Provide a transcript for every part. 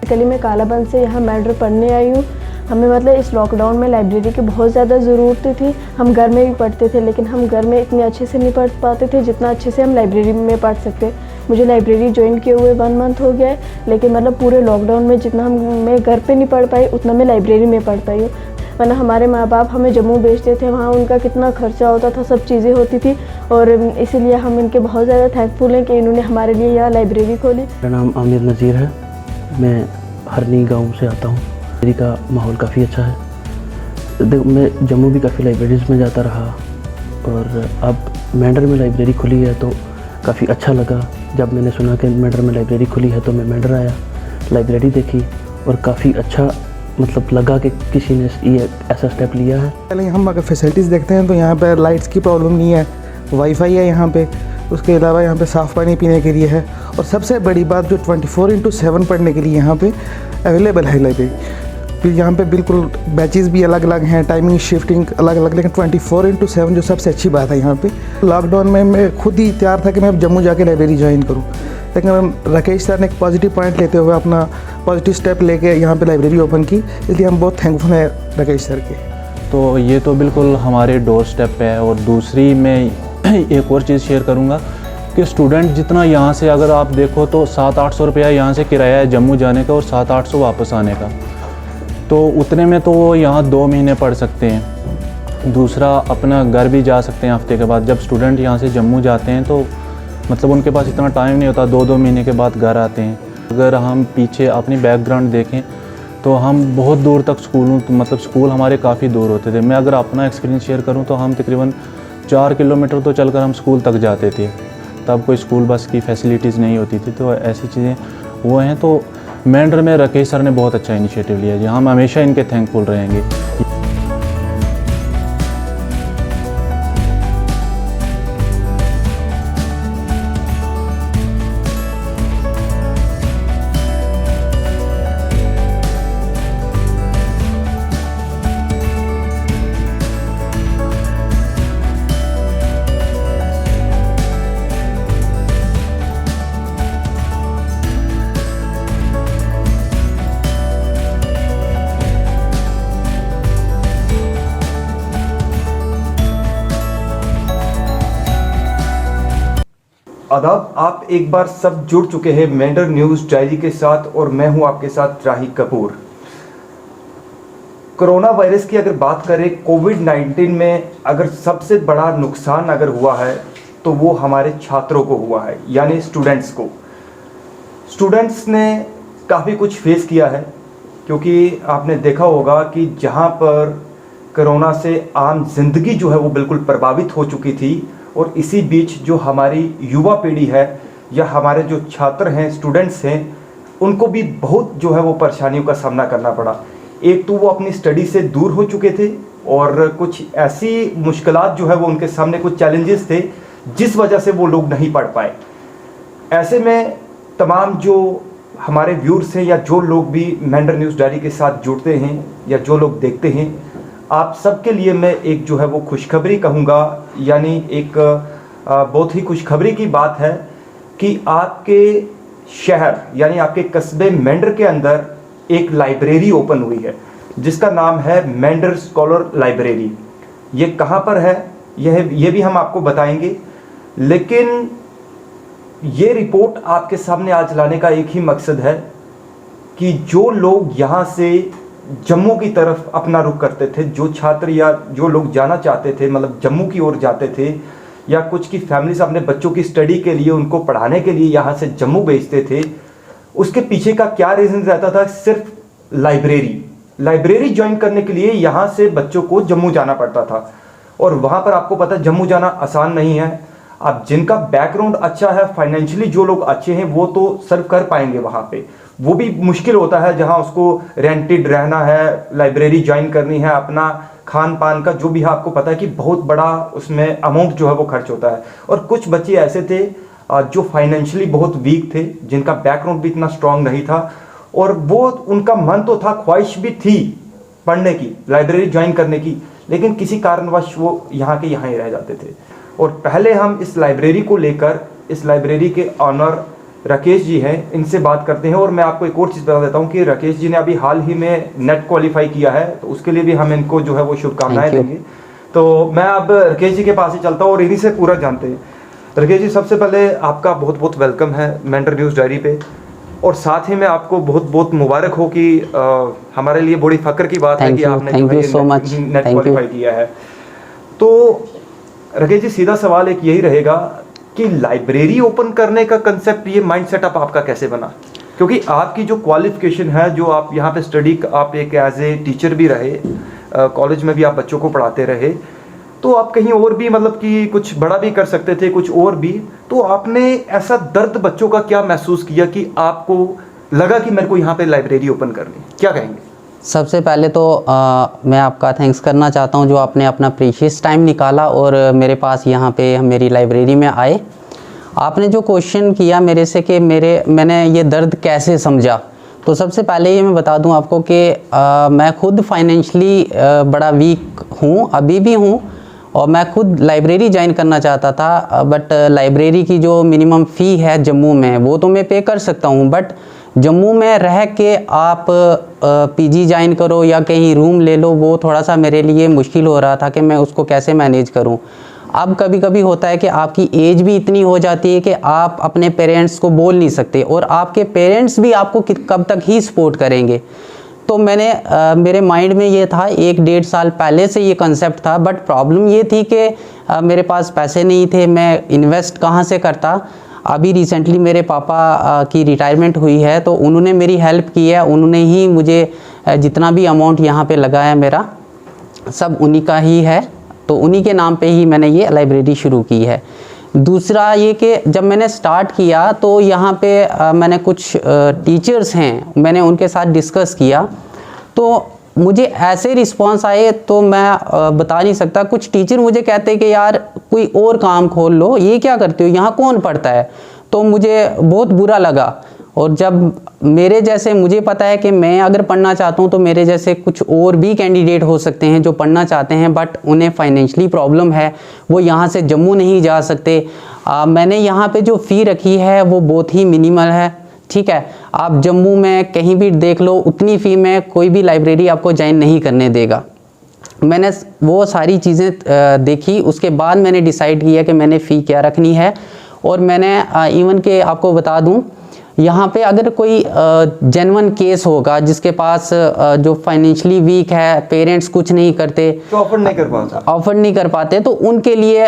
Basically मैं कालाबंद से यहाँ मेंडर पढ़ने आई हूँ। हमें मतलब इस लॉकडाउन में लाइब्रेरी की बहुत ज़्यादा ज़रूरत थी। हम घर में भी पढ़ते थे, लेकिन हम घर में इतने अच्छे से नहीं पढ़ पाते थे जितना अच्छे से हम लाइब्रेरी में पढ़ सकते। मुझे लाइब्रेरी ज्वाइन किए हुए 1 मंथ हो गया है, लेकिन मतलब पूरे लॉकडाउन में जितना मैं घर पे नहीं पढ़ पाई उतना मैं लाइब्रेरी में पढ़ पाई हूँ। वरना हमारे माँ बाप हमें जम्मू भेजते थे, वहाँ उनका कितना खर्चा होता था, सब चीज़ें होती थी, और इसीलिए हम इनके बहुत ज़्यादा थैंकफुल हैं कि इन्होंने हमारे लिए यहाँ लाइब्रेरी खोली। मेरा नाम आमिर नज़ीर है, मैं हरनी गांव से आता हूँ। लाइब्रेरी का माहौल काफ़ी अच्छा है। मैं जम्मू भी काफ़ी लाइब्रेरीज़ में जाता रहा, और अब मेंढर में लाइब्रेरी खुली है तो काफ़ी अच्छा लगा। जब मैंने सुना कि मेंढर में लाइब्रेरी खुली है तो मैं मेंढर आया, लाइब्रेरी देखी और काफ़ी अच्छा मतलब लगा कि किसी ने ये ऐसा स्टेप लिया है। पहले हम अगर फैसिलिटीज़ देखते हैं तो यहाँ पे लाइट्स की प्रॉब्लम नहीं है, वाईफाई है यहाँ पे, उसके अलावा यहाँ पे साफ़ पानी पीने के लिए है, और सबसे बड़ी बात जो 24/7 पढ़ने के लिए यहाँ पे अवेलेबल है लाइब्रेरी। फिर यहाँ पे बिल्कुल बैचेज़ भी अलग अलग हैं, टाइमिंग शिफ्टिंग अलग अलग, लेकिन 24/7 जो सबसे अच्छी बात है यहाँ पे। लॉकडाउन में मैं खुद ही तैयार था कि मैं जम्मू जाके लाइब्रेरी ज्वाइन करूँ, लेकिन राकेश सर ने एक पॉजिटिव पॉइंट लेते हुए अपना पॉजिटिव स्टेप लेके यहाँ पे लाइब्रेरी ओपन की, इसलिए हम बहुत थैंकफुल हैं राकेश सर के। तो ये तो बिल्कुल हमारे डोर स्टेप पे है। और दूसरी मैं एक और चीज़ शेयर करूँगा कि स्टूडेंट जितना यहाँ से अगर आप देखो तो 700-800 रुपया यहाँ से किराया है जम्मू जाने का और 700-800 वापस आने का, तो उतने में तो वो यहाँ 2 महीने पढ़ सकते हैं। दूसरा अपना घर भी जा सकते हैं हफ्ते के बाद। जब स्टूडेंट यहाँ से जम्मू जाते हैं तो मतलब उनके पास इतना टाइम नहीं होता, 2-2 महीने के बाद घर आते हैं। अगर हम पीछे अपनी बैकग्राउंड देखें तो हम बहुत दूर तक स्कूल हमारे काफ़ी दूर होते थे। मैं अगर अपना एक्सपीरियंस शेयर करूं तो हम तकरीबन 4 किलोमीटर तो चलकर हम स्कूल तक जाते थे। तब कोई स्कूल बस की फैसिलिटीज़ नहीं होती थी, तो ऐसी चीज़ें वो हैं। तो मेंढर में राकेश सर ने बहुत अच्छा इनिशिएटिव लिया जी, हम हमेशा इनके थैंकफुल रहेंगे। आदाब, आप एक बार सब जुड़ चुके हैं मेंढर न्यूज़ डायरी के साथ, और मैं हूं आपके साथ राही कपूर। कोरोना वायरस की अगर बात करें, कोविड-19 में अगर सबसे बड़ा नुकसान अगर हुआ है तो वो हमारे छात्रों को हुआ है, यानी स्टूडेंट्स को। स्टूडेंट्स ने काफ़ी कुछ फेस किया है, क्योंकि आपने देखा होगा कि जहां पर कोरोना से आम जिंदगी जो है वो बिल्कुल प्रभावित हो चुकी थी, और इसी बीच जो हमारी युवा पीढ़ी है या हमारे जो छात्र हैं, स्टूडेंट्स हैं, उनको भी बहुत जो है वो परेशानियों का सामना करना पड़ा। एक तो वो अपनी स्टडी से दूर हो चुके थे, और कुछ ऐसी मुश्किलात जो है वो उनके सामने, कुछ चैलेंजेस थे जिस वजह से वो लोग नहीं पढ़ पाए। ऐसे में तमाम जो हमारे व्यूअर्स हैं या जो लोग भी मेंढर न्यूज़ डायरी के साथ जुड़ते हैं या जो लोग देखते हैं, आप सबके लिए मैं एक जो है वो खुशखबरी कहूँगा, यानी एक बहुत ही खुशखबरी की बात है कि आपके शहर यानी आपके कस्बे मेंढर के अंदर एक लाइब्रेरी ओपन हुई है, जिसका नाम है मेंढर स्कॉलर लाइब्रेरी। ये कहाँ पर है ये भी हम आपको बताएंगे, लेकिन ये रिपोर्ट आपके सामने आज लाने का एक ही मकसद है कि जो लोग यहाँ से जम्मू की तरफ अपना रुख करते थे, जो छात्र या जो लोग जाना चाहते थे, मतलब जम्मू की ओर जाते थे, या कुछ की फैमिलीज अपने बच्चों की स्टडी के लिए, उनको पढ़ाने के लिए यहाँ से जम्मू भेजते थे, उसके पीछे का क्या रीज़न रहता था? सिर्फ लाइब्रेरी ज्वाइन करने के लिए यहाँ से बच्चों को जम्मू जाना पड़ता था, और वहाँ पर आपको पता है जम्मू जाना आसान नहीं है। अब जिनका बैकग्राउंड अच्छा है, फाइनेंशियली जो लोग अच्छे हैं, वो तो सर्व कर पाएंगे वहाँ पे। वो भी मुश्किल होता है जहाँ उसको रेंटेड रहना है, लाइब्रेरी ज्वाइन करनी है, अपना खान पान का जो भी है, आपको पता है कि बहुत बड़ा उसमें अमाउंट जो है वो खर्च होता है। और कुछ बच्चे ऐसे थे जो फाइनेंशियली बहुत वीक थे, जिनका बैकग्राउंड भी इतना स्ट्रांग नहीं था, और वो उनका मन तो था, ख्वाहिश भी थी पढ़ने की, लाइब्रेरी ज्वाइन करने की, लेकिन किसी कारणवश वो यहाँ के यहाँ ही रह जाते थे। और पहले हम इस लाइब्रेरी को लेकर इस लाइब्रेरी के ऑनर राकेश जी हैं, इनसे बात करते हैं। और मैं आपको एक और चीज़ बता देता हूँ कि राकेश जी ने अभी हाल ही में नेट क्वालिफाई किया है, तो उसके लिए भी हम इनको जो है वो शुभकामनाएं देंगे। तो मैं अब राकेश जी के पास ही चलता हूँ और इन्हीं से पूरा जानते हैं। राकेश जी, सबसे पहले आपका बहुत बहुत वेलकम है मेंटर न्यूज़ डायरी पे, और साथ ही में आपको बहुत बहुत मुबारक हो कि हमारे लिए बड़ी फ़ख्र की बात है कि आपने जो है नेट क्वालिफाई किया है। तो राकेश जी, सीधा सवाल एक यही रहेगा कि लाइब्रेरी ओपन करने का कंसेप्ट, ये माइंड सेटअप आपका कैसे बना? क्योंकि आपकी जो क्वालिफिकेशन है, जो आप यहाँ पे स्टडी, आप एक एज ए टीचर भी रहे, कॉलेज में भी आप बच्चों को पढ़ाते रहे, तो आप कहीं और भी मतलब कि कुछ बड़ा भी कर सकते थे, कुछ और भी। तो आपने ऐसा दर्द बच्चों का क्या महसूस किया कि आपको लगा कि मेरे को यहाँ पे लाइब्रेरी ओपन करनी? क्या कहेंगे? सबसे पहले तो मैं आपका थैंक्स करना चाहता हूँ जो आपने अपना प्रीशियस टाइम निकाला और मेरे पास यहाँ पे मेरी लाइब्रेरी में आए। आपने जो क्वेश्चन किया मेरे से कि मैंने ये दर्द कैसे समझा, तो सबसे पहले ये मैं बता दूं आपको कि मैं खुद फाइनेंशियली बड़ा वीक हूँ, अभी भी हूँ, और मैं खुद लाइब्रेरी ज्वाइन करना चाहता था, बट लाइब्रेरी की जो मिनिमम फ़ी है जम्मू में वो तो मैं पे कर सकता हूँ, बट जम्मू में रह के आप पीजी ज्वाइन करो या कहीं रूम ले लो, वो थोड़ा सा मेरे लिए मुश्किल हो रहा था कि मैं उसको कैसे मैनेज करूं। अब कभी कभी होता है कि आपकी एज भी इतनी हो जाती है कि आप अपने पेरेंट्स को बोल नहीं सकते, और आपके पेरेंट्स भी आपको कब तक ही सपोर्ट करेंगे। तो मैंने मेरे माइंड में ये था, 1-1.5 साल पहले से ये कंसेप्ट था, बट प्रॉब्लम ये थी कि मेरे पास पैसे नहीं थे, मैं इन्वेस्ट कहाँ से करता। अभी रिसेंटली मेरे पापा की रिटायरमेंट हुई है, तो उन्होंने मेरी हेल्प की है, उन्होंने ही मुझे जितना भी अमाउंट यहाँ पे लगाया मेरा सब उन्हीं का ही है, तो उन्हीं के नाम पे ही मैंने ये लाइब्रेरी शुरू की है। दूसरा ये कि जब मैंने स्टार्ट किया तो यहाँ पे मैंने कुछ टीचर्स हैं, मैंने उनके साथ डिस्कस किया, तो मुझे ऐसे रिस्पांस आए तो मैं बता नहीं सकता। कुछ टीचर मुझे कहते कि यार कोई और काम खोल लो, ये क्या करते हो, यहाँ कौन पढ़ता है, तो मुझे बहुत बुरा लगा। और जब मेरे जैसे, मुझे पता है कि मैं अगर पढ़ना चाहता हूँ तो मेरे जैसे कुछ और भी कैंडिडेट हो सकते हैं जो पढ़ना चाहते हैं, बट उन्हें फाइनेंशियली प्रॉब्लम है, वो यहाँ से जम्मू नहीं जा सकते। मैंने यहाँ पे जो फ़ी रखी है वो बहुत ही मिनिमल है, ठीक है। आप जम्मू में कहीं भी देख लो, उतनी फ़ी में कोई भी लाइब्रेरी आपको ज्वाइन नहीं करने देगा। मैंने वो सारी चीज़ें देखी, उसके बाद मैंने डिसाइड किया कि मैंने फ़ी क्या रखनी है। और मैंने इवन के आपको बता दूं, यहाँ पे अगर कोई जेन्युइन केस होगा जिसके पास जो फाइनेंशियली वीक है, पेरेंट्स कुछ नहीं करते, तो ऑफर नहीं कर पाते, तो उनके लिए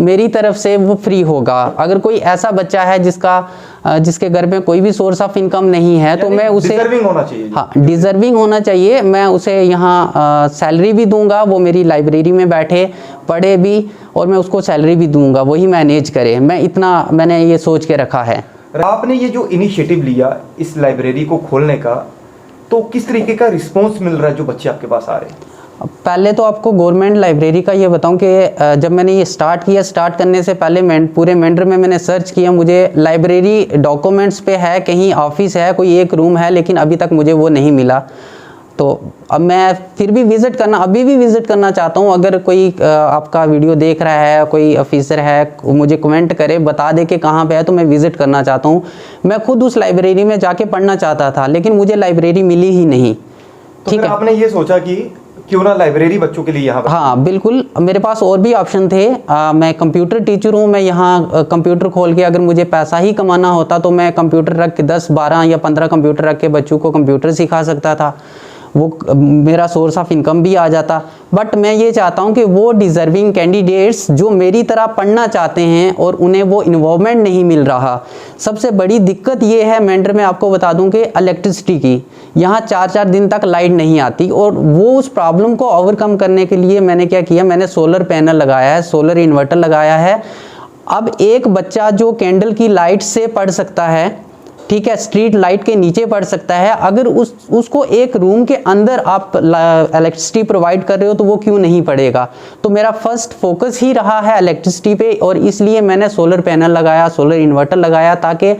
मेरी तरफ से वो फ्री होगा। अगर कोई ऐसा बच्चा है जिसके घर में कोई भी सोर्स ऑफ इनकम नहीं है, तो मैं उसे डिजर्विंग होना चाहिए, हाँ डिजर्विंग होना चाहिए, मैं उसे यहाँ सैलरी भी दूंगा, वो मेरी लाइब्रेरी में बैठे पढ़े भी, और मैं उसको सैलरी भी दूंगा, वही मैनेज करे। मैंने ये सोच के रखा है। आपने ये जो इनिशिएटिव लिया इस लाइब्रेरी को खोलने का, तो किस तरीके का रिस्पांस मिल रहा है जो बच्चे आपके पास आ रहे हैं? पहले तो आपको गवर्नमेंट लाइब्रेरी का ये बताऊं कि जब मैंने ये स्टार्ट करने से पहले पूरे मेंढर में मैंने सर्च किया, मुझे लाइब्रेरी डॉक्यूमेंट्स पे है, कहीं ऑफिस है, कोई एक रूम है, लेकिन अभी तक मुझे वो नहीं मिला। तो अब मैं फिर भी अभी भी विज़िट करना चाहता हूँ। अगर कोई आपका वीडियो देख रहा है, कोई ऑफिसर है, मुझे कमेंट करे, बता दे कि कहाँ पे है, तो मैं विज़िट करना चाहता हूँ। मैं खुद उस लाइब्रेरी में जाके पढ़ना चाहता था, लेकिन मुझे लाइब्रेरी मिली ही नहीं, ठीक है। आपने ये सोचा कि क्यों ना लाइब्रेरी बच्चों के लिए यहाँ पर? हाँ बिल्कुल, मेरे पास और भी ऑप्शन थे। मैं कंप्यूटर टीचर हूँ, मैं यहाँ कंप्यूटर खोल के अगर मुझे पैसा ही कमाना होता तो मैं कंप्यूटर रख के 10, 12 या 15 कंप्यूटर रख के बच्चों को कंप्यूटर सिखा सकता था, वो मेरा सोर्स ऑफ इनकम भी आ जाता। बट मैं ये चाहता हूँ कि वो डिज़र्विंग कैंडिडेट्स जो मेरी तरह पढ़ना चाहते हैं और उन्हें वो इन्वॉल्वमेंट नहीं मिल रहा। सबसे बड़ी दिक्कत ये है मेंढर में, आपको बता दूं कि इलेक्ट्रिसिटी की, यहाँ 4-4 दिन तक लाइट नहीं आती, और वो उस प्रॉब्लम को ओवरकम करने के लिए मैंने क्या किया, मैंने सोलर पैनल लगाया है, सोलर इन्वर्टर लगाया है। अब एक बच्चा जो कैंडल की लाइट से पढ़ सकता है, ठीक है, स्ट्रीट लाइट के नीचे पढ़ सकता है, अगर उसको एक रूम के अंदर आप इलेक्ट्रिसिटी प्रोवाइड कर रहे हो तो वो क्यों नहीं पढ़ेगा। तो मेरा फर्स्ट फोकस ही रहा है इलेक्ट्रिसिटी पे, और इसलिए मैंने सोलर पैनल लगाया, सोलर इन्वर्टर लगाया, ताकि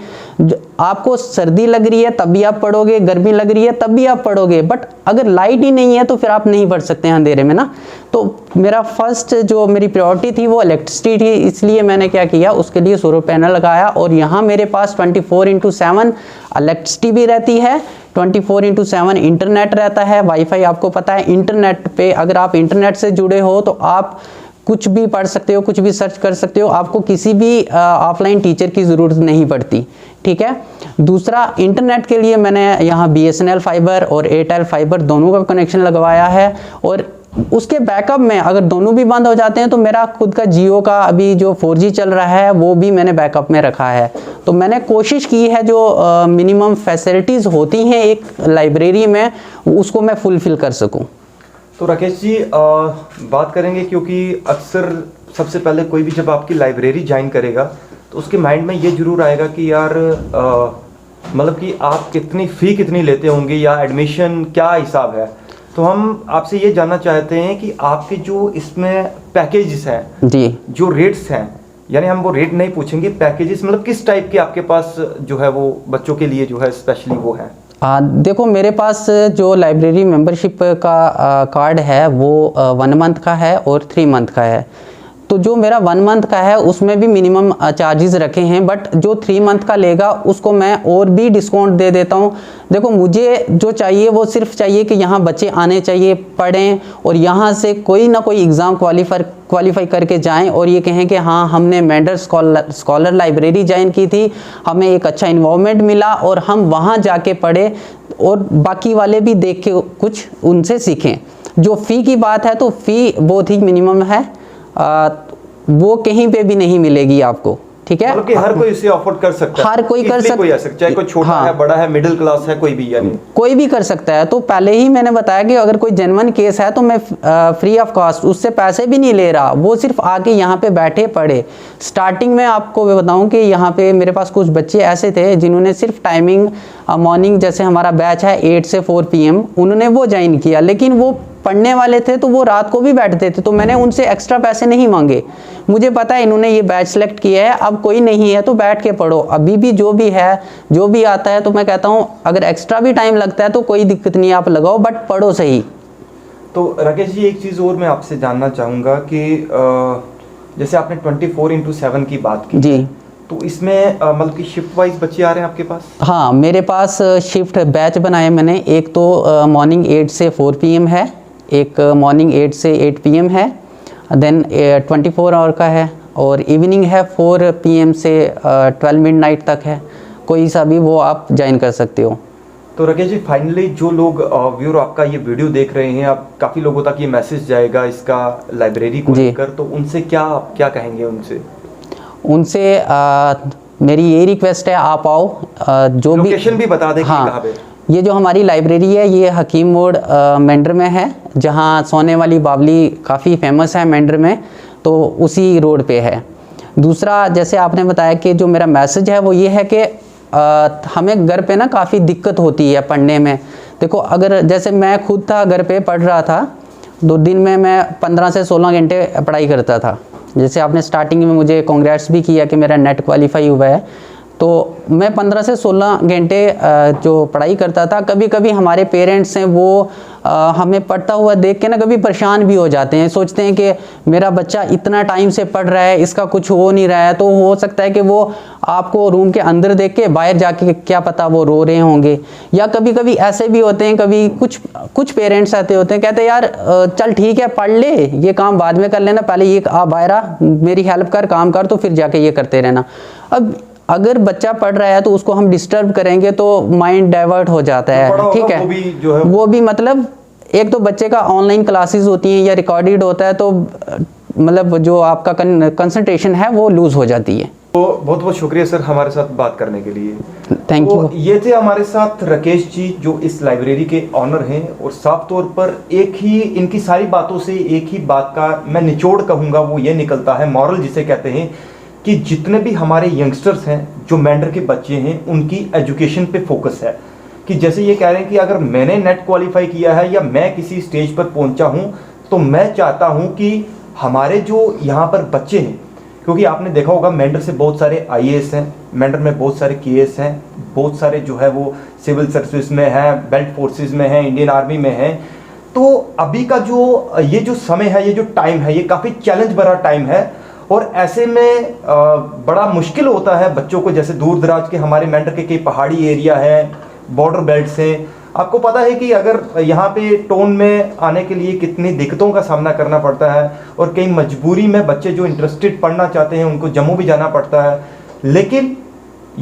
आपको सर्दी लग रही है तब भी आप पढ़ोगे, गर्मी लग रही है तब भी आप पढ़ोगे, बट अगर लाइट ही नहीं है तो फिर आप नहीं पढ़ सकते हैं अंधेरे में ना। तो मेरा फर्स्ट जो मेरी प्रायोरिटी थी वो इलेक्ट्रिसिटी थी, इसलिए मैंने क्या किया, उसके लिए सोलर पैनल लगाया। और यहाँ मेरे पास 24/7 इलेक्ट्रिसिटी भी रहती है, 24/7 इंटरनेट रहता है। वाईफाई आपको पता है, इंटरनेट पे अगर आप इंटरनेट से जुड़े हो तो आप कुछ भी पढ़ सकते हो, कुछ भी सर्च कर सकते हो, आपको किसी भी ऑफलाइन टीचर की ज़रूरत नहीं पड़ती, ठीक है। दूसरा, इंटरनेट के लिए मैंने यहाँ BSNL फाइबर और एयरटेल फाइबर दोनों का कनेक्शन लगवाया है। और उसके बैकअप में अगर दोनों भी बंद हो जाते हैं तो मेरा खुद का जियो का अभी जो 4G चल रहा है वो भी मैंने बैकअप में रखा है। तो मैंने कोशिश की है जो मिनिमम फैसिलिटीज़ होती हैं एक लाइब्रेरी में उसको मैं फुलफ़िल कर सकूँ। तो राकेश जी बात करेंगे, क्योंकि अक्सर सबसे पहले कोई भी जब आपकी लाइब्रेरी ज्वाइन करेगा तो उसके माइंड में ये जरूर आएगा कि यार मतलब कि आप कितनी लेते होंगे या एडमिशन क्या हिसाब है। तो हम आपसे ये जानना चाहते हैं कि आपके जो इसमें पैकेजेस हैं जी, जो रेट्स हैं, यानी हम वो रेट नहीं पूछेंगे, पैकेजेस मतलब किस टाइप के आपके पास जो है वो बच्चों के लिए जो है स्पेशली वो है। देखो मेरे पास जो लाइब्रेरी मेंबरशिप का कार्ड है वो 1 मंथ का है और 3 मंथ का है। तो जो मेरा 1 मंथ का है उसमें भी मिनिमम चार्जेस रखे हैं, बट जो 3 मंथ का लेगा उसको मैं और भी डिस्काउंट दे देता हूँ। देखो मुझे जो चाहिए वो सिर्फ चाहिए कि यहाँ बच्चे आने चाहिए, पढ़ें और यहाँ से कोई ना कोई एग्ज़ाम क्वालिफाई करके जाएं और ये कहें कि हाँ हमने मेंडर स्कॉलर लाइब्रेरी ज्वाइन की थी, हमें एक अच्छा इन्वॉल्वमेंट मिला और हम वहाँ जाके पढ़े और बाकी वाले भी देख के कुछ उनसे सीखें। जो फ़ी की बात है तो फ़ी बहुत ही मिनिमम है, वो कहीं पे भी नहीं मिलेगी आपको, ठीक है। मतलब कि हर कोई इसे अफोर्ड कर सकता है, हर कोई कर सकता है, चाहे कोई छोटा हाँ, है, बड़ा है, मिडिल क्लास है, कोई भी, यानी कोई भी कर सकता है। तो पहले ही मैंने बताया कि अगर कोई जेन्युइन केस है तो मैं फ्री ऑफ कॉस्ट, उससे पैसे भी नहीं ले रहा, वो सिर्फ आके यहाँ पे बैठे पढ़े। स्टार्टिंग में आपको बताऊँ कि यहाँ पे मेरे पास कुछ बच्चे ऐसे थे जिन्होंने सिर्फ टाइमिंग मॉर्निंग, जैसे हमारा बैच है 8 से 4 PM, उन्होंने वो ज्वाइन किया, लेकिन वो पढ़ने वाले थे तो वो रात को भी बैठते थे, तो मैंने उनसे एक्स्ट्रा पैसे नहीं मांगे। मुझे पता है इन्होंने ये बैच सेलेक्ट किया है, अब कोई नहीं है तो बैठ के पढ़ो। अभी भी जो भी है, जो भी आता है, तो मैं कहता हूँ अगर एक्स्ट्रा भी टाइम लगता है तो कोई दिक्कत नहीं, आप लगाओ, बट पढ़ो सही। तो राकेश जी एक चीज़ और मैं आपसे जानना चाहूँगा कि जैसे आपने 24/7 की बात की जी, तो इसमें मतलब कि शिफ्ट वाइज बच्चे आ रहे हैं आपके पास? हाँ, मेरे पास शिफ्ट बैच बनाए मैंने। एक तो मॉर्निंग 8 से 4 PM है, एक मॉर्निंग 8 से 8 PM है, देन 24 आवर का है, और इवनिंग है 4 PM से 12 मिडनाइट तक है। कोई सा भी वो आप ज्वाइन कर सकते हो। तो राकेश जी फाइनली जो लोग व्यूअर आपका ये वीडियो देख रहे हैं, आप काफ़ी लोगों तक ये मैसेज जाएगा इसका लाइब्रेरी को लेकर, तो उनसे क्या कहेंगे उनसे मेरी यही रिक्वेस्ट है, आप आओ, जो भी लोकेशन भी बता दें कि कहाँ पे। ये जो हमारी लाइब्रेरी है ये हकीम मोड़ मेंढर में है, जहाँ सोने वाली बावली काफ़ी फेमस है मेंढर में, तो उसी रोड पे है। दूसरा, जैसे आपने बताया कि जो मेरा मैसेज है वो ये है कि हमें घर पे ना काफ़ी दिक्कत होती है पढ़ने में। देखो अगर जैसे मैं खुद था घर पे पढ़ रहा था, 2 दिन में मैं 15 से 16 घंटे पढ़ाई करता था। जैसे आपने स्टार्टिंग में मुझे कांग्रेट्स भी किया कि मेरा नेट क्वालिफाई हुआ है, तो मैं 15 से 16 घंटे जो पढ़ाई करता था। कभी कभी हमारे पेरेंट्स हैं वो हमें पढ़ता हुआ देख के ना कभी परेशान भी हो जाते हैं, सोचते हैं कि मेरा बच्चा इतना टाइम से पढ़ रहा है, इसका कुछ हो नहीं रहा है। तो हो सकता है कि वो आपको रूम के अंदर देख के बाहर जाके क्या पता वो रो रहे होंगे। या कभी कभी ऐसे भी होते हैं, कभी कुछ पेरेंट्स ऐसे होते हैं, कहते हैं यार चल ठीक है पढ़ ले, ये काम बाद में कर लेना, पहले ये आ बाहर आ, मेरी हेल्प कर, काम कर, तो फिर जाके ये करते रहना। अब अगर बच्चा पढ़ रहा है तो उसको हम डिस्टर्ब करेंगे तो माइंड डाइवर्ट हो जाता है, ठीक है। वो भी मतलब एक तो बच्चे का ऑनलाइन क्लासेस होती हैं या रिकॉर्डेड होता है, तो मतलब जो आपका कंसंट्रेशन है वो लूज हो जाती है। तो बहुत बहुत शुक्रिया सर हमारे साथ बात करने के लिए। Thank you. ये थे हमारे साथ राकेश जी जो इस लाइब्रेरी के ऑनर हैं, और साफ तौर पर एक ही इनकी सारी बातों से एक ही बात का मैं निचोड़ कहूँगा वो ये निकलता है, मॉरल जिसे कहते हैं, कि जितने भी हमारे यंगस्टर्स हैं जो मेंढर के बच्चे हैं उनकी एजुकेशन पे फोकस है। कि जैसे ये कह रहे हैं कि अगर मैंने नेट क्वालिफाई किया है या मैं किसी स्टेज पर पहुंचा हूं, तो मैं चाहता हूं कि हमारे जो यहाँ पर बच्चे हैं, क्योंकि आपने देखा होगा मेंढर से बहुत सारे आईएएस हैं, मेंढर में बहुत सारे केएस हैं, बहुत सारे जो है वो सिविल सर्विस में हैं, बेल्ट फोर्सेस में हैं, इंडियन आर्मी में हैं। तो अभी का जो ये जो समय है, ये जो टाइम है, ये काफ़ी चैलेंज भरा टाइम है और ऐसे में बड़ा मुश्किल होता है बच्चों को। जैसे दूर दराज के हमारे मेंढर के कई पहाड़ी एरिया है, बॉर्डर बेल्ट हैं, आपको पता है कि अगर यहाँ पे टोन में आने के लिए कितनी दिक्कतों का सामना करना पड़ता है और कई मजबूरी में बच्चे जो इंटरेस्टेड पढ़ना चाहते हैं उनको जम्मू भी जाना पड़ता है। लेकिन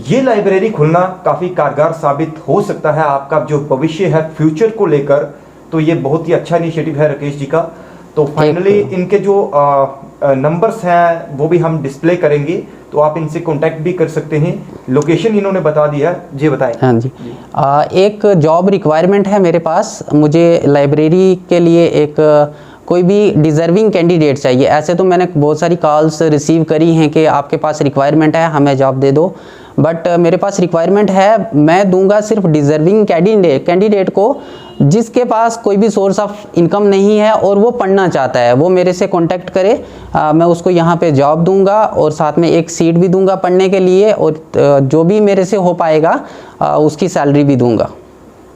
ये लाइब्रेरी खुलना काफ़ी कारगर साबित हो सकता है आपका जो भविष्य है फ्यूचर को लेकर। तो ये बहुत ही अच्छा इनिशिएटिव है राकेश जी का। तो फाइनली इनके जो नंबर्स हैं वो भी हम डिस्प्ले करेंगे, तो आप इनसे कांटेक्ट भी कर सकते हैं। लोकेशन इन्होंने बता दिया, जी बताएं। हाँ जी, एक जॉब रिक्वायरमेंट है मेरे पास। मुझे लाइब्रेरी के लिए एक कोई भी डिज़र्विंग कैंडिडेट चाहिए। ऐसे तो मैंने बहुत सारी कॉल्स रिसीव करी हैं कि आपके पास रिक्वायरमेंट है, हमें जॉब दे दो, बट मेरे पास रिक्वायरमेंट है, मैं दूंगा सिर्फ डिज़र्विंग कैंडिडेट को जिसके पास कोई भी सोर्स ऑफ इनकम नहीं है और वो पढ़ना चाहता है। वो मेरे से कांटेक्ट करे, मैं उसको यहाँ पे जॉब दूंगा और साथ में एक सीट भी दूंगा पढ़ने के लिए, और जो भी मेरे से हो पाएगा उसकी सैलरी भी दूंगा।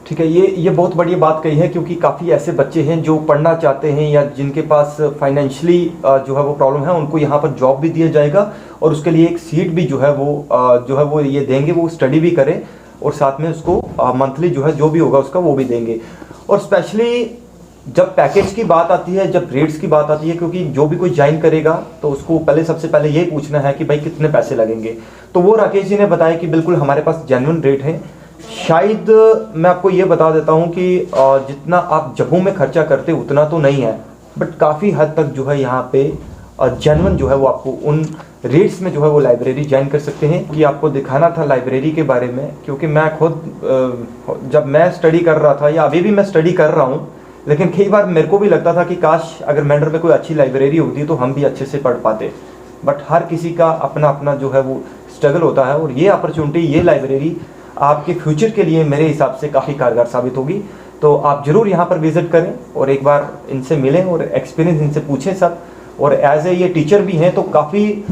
ठीक है, ये बहुत बड़ी बात कही है, क्योंकि काफ़ी ऐसे बच्चे हैं जो पढ़ना चाहते हैं या जिनके पास फाइनेंशियली जो है वो प्रॉब्लम है, उनको यहाँ पर जॉब भी दिया जाएगा और उसके लिए एक सीट भी जो है वो ये देंगे, वो स्टडी भी करे और साथ में उसको मंथली जो है जो भी होगा उसका वो भी देंगे। और स्पेशली जब पैकेज की बात आती है, जब रेट्स की बात आती है, क्योंकि जो भी कोई ज्वाइन करेगा तो उसको सबसे पहले यही पूछना है कि भाई कितने पैसे लगेंगे। तो वो राकेश जी ने बताया कि बिल्कुल हमारे पास जेन्युइन रेट है। शायद मैं आपको ये बता देता हूँ कि जितना आप जम्मू में खर्चा करते उतना तो नहीं है, बट काफ़ी हद तक जो है यहाँ पे जेन्युइन जो है वो आपको उन रेट्स में जो है वो लाइब्रेरी ज्वाइन कर सकते हैं। कि आपको दिखाना था लाइब्रेरी के बारे में, क्योंकि मैं खुद जब मैं स्टडी कर रहा था या अभी भी मैं स्टडी कर रहा हूँ, लेकिन कई बार मेरे को भी लगता था कि काश अगर मेंढर में कोई अच्छी लाइब्रेरी होती तो हम भी अच्छे से पढ़ पाते। बट हर किसी का अपना अपना जो है वो स्ट्रगल होता है, और ये अपॉर्चुनिटी, ये लाइब्रेरी आपके फ्यूचर के लिए मेरे हिसाब से काफ़ी कारगर साबित होगी। तो आप ज़रूर यहाँ पर विज़िट करें और एक बार इनसे मिलें और एक्सपीरियंस इनसे पूछें सब। और एज ए ये टीचर भी हैं तो काफ़ी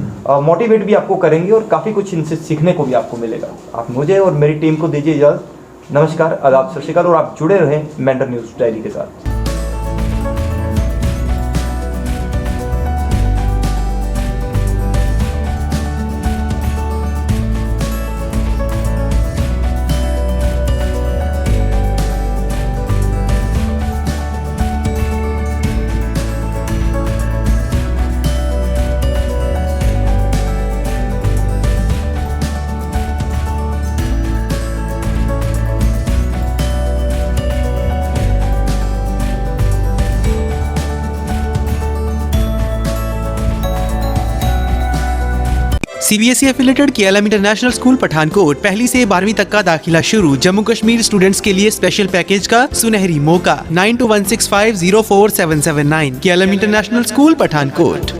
मोटिवेट भी आपको करेंगे और काफ़ी कुछ इनसे सीखने को भी आपको मिलेगा। आप मुझे और मेरी टीम को दीजिए इजाज़त। नमस्कार, आदाब, सत श्री अकाल, और आप जुड़े रहें मेंढर न्यूज़ डायरी के साथ। CBSE affiliated KLM international school Pathankot 1ली से 12वीं तक का दाखिला शुरू। जम्मू कश्मीर स्टूडेंट्स के लिए स्पेशल पैकेज का सुनहरी मौका। 9216504779 केएलएम इंटरनेशनल स्कूल पठानकोट।